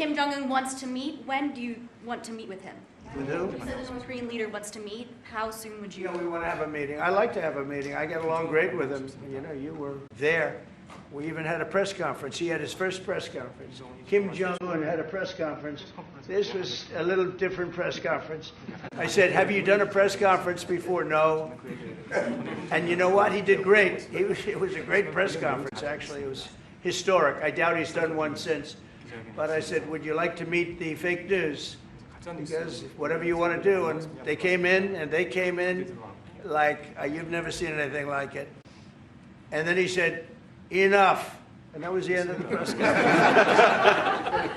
Kim Jong-un wants to meet. When do you want to meet with him? With who? You said the North Korean leader wants to meet. How soon would you? We want to have a meeting. I like to have a meeting. I get along great with him. You know, you were there. We even had a press conference. He had his first press conference. Kim Jong-un had a press conference. This was a little different press conference. I said, have you done a press conference before? No. And you know what? He did great. It was a great press conference, actually. It was historic. I doubt he's done one since. But I said, would you like to meet the fake news? Because whatever you want to do. And they came in like you've never seen anything like it. And then he said, enough. And that was the end of the press conference.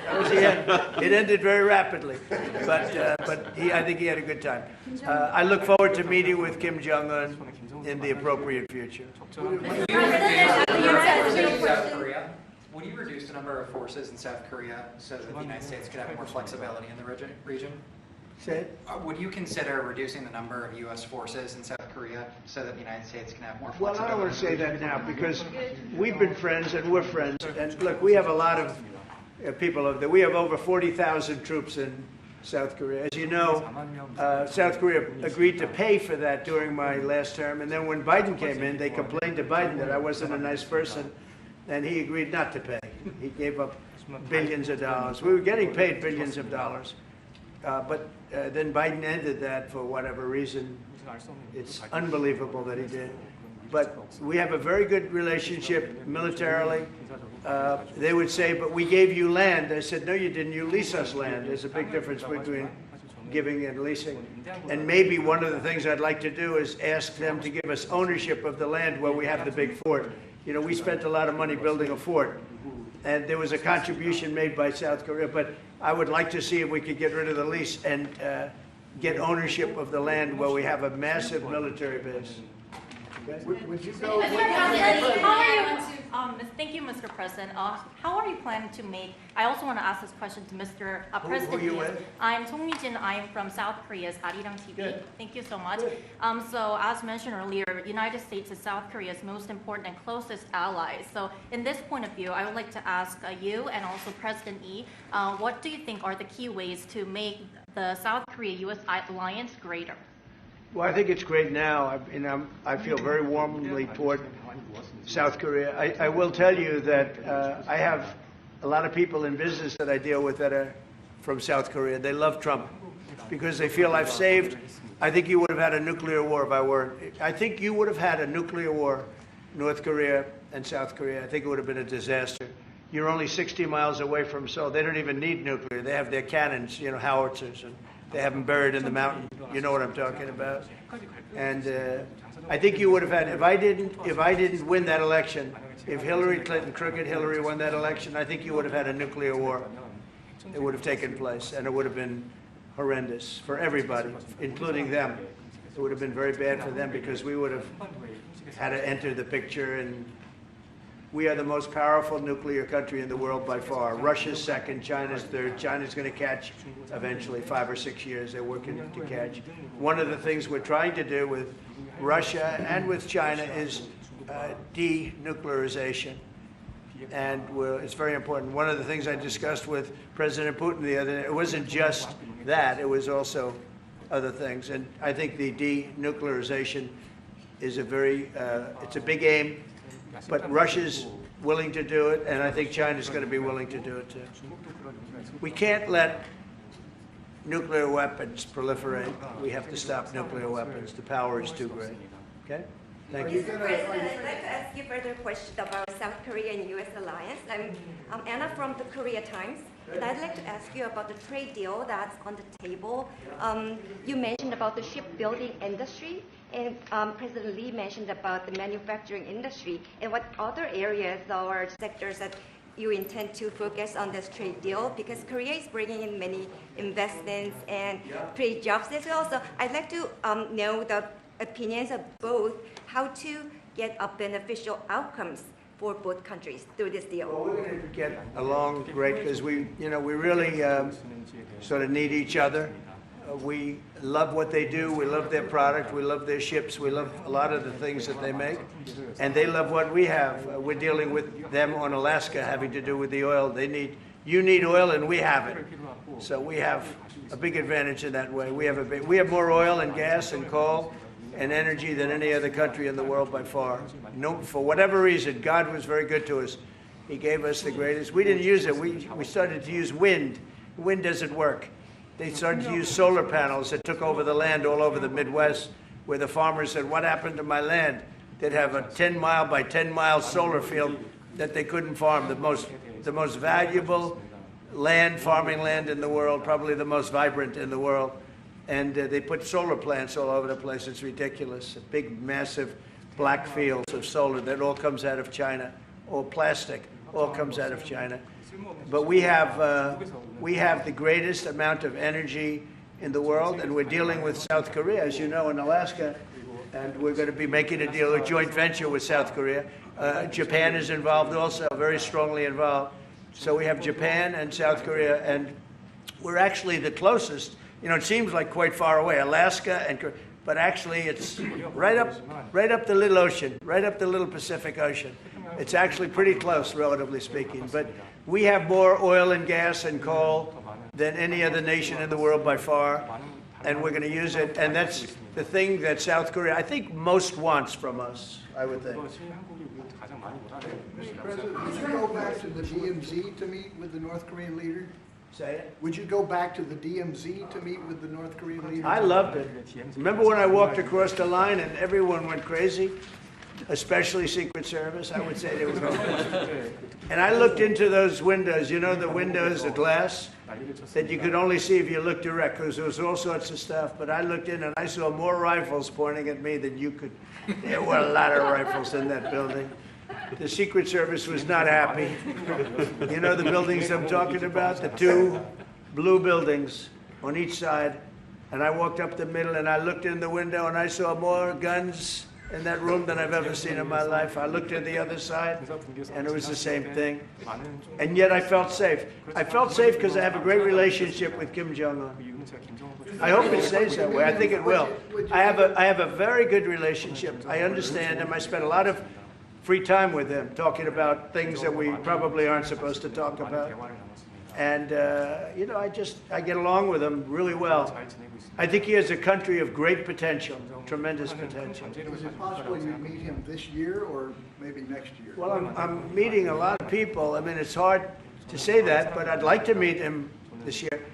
That was the end. It ended very rapidly. But I think he had a good time. I look forward to meeting with Kim Jong-un in the appropriate future. Would you reduce the number of forces in South Korea so that the United States could have more flexibility in the region? Say it? Would you consider reducing the number of U.S. forces in South Korea so that the United States can have more flexibility? Well, I don't want to say that now because we've been friends and we're friends. And look, we have a lot of people over there. We have over 40,000 troops in South Korea. As you know, South Korea agreed to pay for that during my last term. And then when Biden came in, they complained to Biden that I wasn't a nice person. And he agreed not to pay. He gave up billions of dollars. We were getting paid billions of dollars. But then Biden ended that for whatever reason. It's unbelievable that he did. But we have a very good relationship militarily. They would say, but we gave you land. I said, no, you didn't. You lease us land. There's a big difference between giving and leasing. And maybe one of the things I'd like to do is ask them to give us ownership of the land where we have the big fort. You know, we spent a lot of money building a fort. And there was a contribution made by South Korea. but I would like to see if we could get rid of the lease and get ownership of the land where we have a massive military base. Okay? Would you go? Thank you, Mr. President. How are you planning to make? I also want to ask this question to Mr. President. Who are you with? I'm Jong I'm from South Korea's Arirang TV. Good. Thank you so much. Good. So as mentioned earlier, United States is South Korea's most important and closest allies. So in this point of view, I would like to ask you and also President Lee, what do you think are the key ways to make the South Korea-U.S. alliance greater? Well, I think it's great now. I feel very warmly toward South Korea. I will tell you that I have a lot of people in business that I deal with that are from South Korea. They love Trump because they feel I've saved. I think you would have had a nuclear war if I weren't. I think you would have had a nuclear war, North Korea and South Korea. I think it would have been a disaster. You're only 60 miles away from Seoul. They don't even need nuclear. They have their cannons, you know, howitzers, and they have them buried in the mountain. You know what I'm talking about. And I think you would have had, if I didn't win that election, if Hillary Clinton, crooked Hillary, won that election, I think you would have had a nuclear war. It would have taken place, and it would have been horrendous for everybody, including them. It would have been very bad for them because we would have had to enter the picture, and we are the most powerful nuclear country in the world by far. Russia's second, China's third. China's going to catch eventually, 5 or 6 years. They're working to catch. One of the things we're trying to do with Russia and with China is denuclearization. And it's very important. One of the things I discussed with President Putin the other day, it wasn't just that, it was also other things. And I think the denuclearization is it's a big aim. But Russia's willing to do it, and I think China's going to be willing to do it too. We can't let nuclear weapons proliferate. We have to stop nuclear weapons. The power is too great. Okay? Thank you. President, I'd like to ask you further question about South Korea and U.S. alliance. I'm Anna from the Korea Times, and I'd like to ask you about the trade deal that's on the table. You mentioned about the shipbuilding industry, and President Lee mentioned about the manufacturing industry. And what other areas or sectors that you intend to focus on this trade deal? Because Korea is bringing in many investments and create jobs as well. So I'd like to know the opinions of both, how to get a beneficial outcomes for both countries through this deal. Well, we're going to get along great because we really sort of need each other. We love what they do. We love their product. We love their ships. We love a lot of the things that they make. And they love what we have. We're dealing with them on Alaska having to do with the oil. They need You need oil and we have it. So we have a big advantage in that way. We have more oil and gas and coal and energy than any other country in the world by far. No, for whatever reason, God was very good to us. He gave us the greatest. We didn't use it. We started to use wind. Wind doesn't work. They started to use solar panels that took over the land all over the Midwest, where the farmers said, what happened to my land? They'd have a 10-mile by 10-mile solar field that they couldn't farm, the most valuable land, farming land in the world, probably the most vibrant in the world. And they put solar plants all over the place. It's ridiculous. Big, massive black fields of solar that all comes out of China, or plastic, all comes out of China. But we have the greatest amount of energy in the world, and we're dealing with South Korea, as you know, in Alaska, and we're going to be making a deal, a joint venture with South Korea. Japan is involved also, very strongly involved. So we have Japan and South Korea, and we're actually the closest. You know, it seems like quite far away, Alaska and Korea, but actually it's right up the little ocean, right up the little Pacific Ocean. It's actually pretty close, relatively speaking. But we have more oil and gas and coal than any other nation in the world by far, and we're going to use it. And that's the thing that South Korea, I think, most wants from us, I would think. Mr. President, would you go back to the DMZ to meet with the North Korean leader? Say it. Would you go back to the DMZ to meet with the North Korean leader? I loved it. Remember when I walked across the line and everyone went crazy? Especially Secret Service, I would say they were going crazy. And I looked into those windows, you know, the windows, the glass, that you could only see if you looked direct, because there was all sorts of stuff. But I looked in and I saw more rifles pointing at me than you could. There were a lot of rifles in that building. The Secret Service was not happy. You know the buildings I'm talking about? The two blue buildings on each side. And I walked up the middle and I looked in the window and I saw more guns in that room than I've ever seen in my life. I looked at the other side and it was the same thing. And yet I felt safe. I felt safe because I have a great relationship with Kim Jong-un. I hope it stays that way. I think it will. I have a very good relationship. I understand him. I spent a lot of free time with him, talking about things that we probably aren't supposed to talk about. And, you know, I get along with him really well. I think he has a country of great potential, tremendous potential. Is it possible you meet him this year or maybe next year? Well, I'm meeting a lot of people. I mean, it's hard to say that, but I'd like to meet him this year.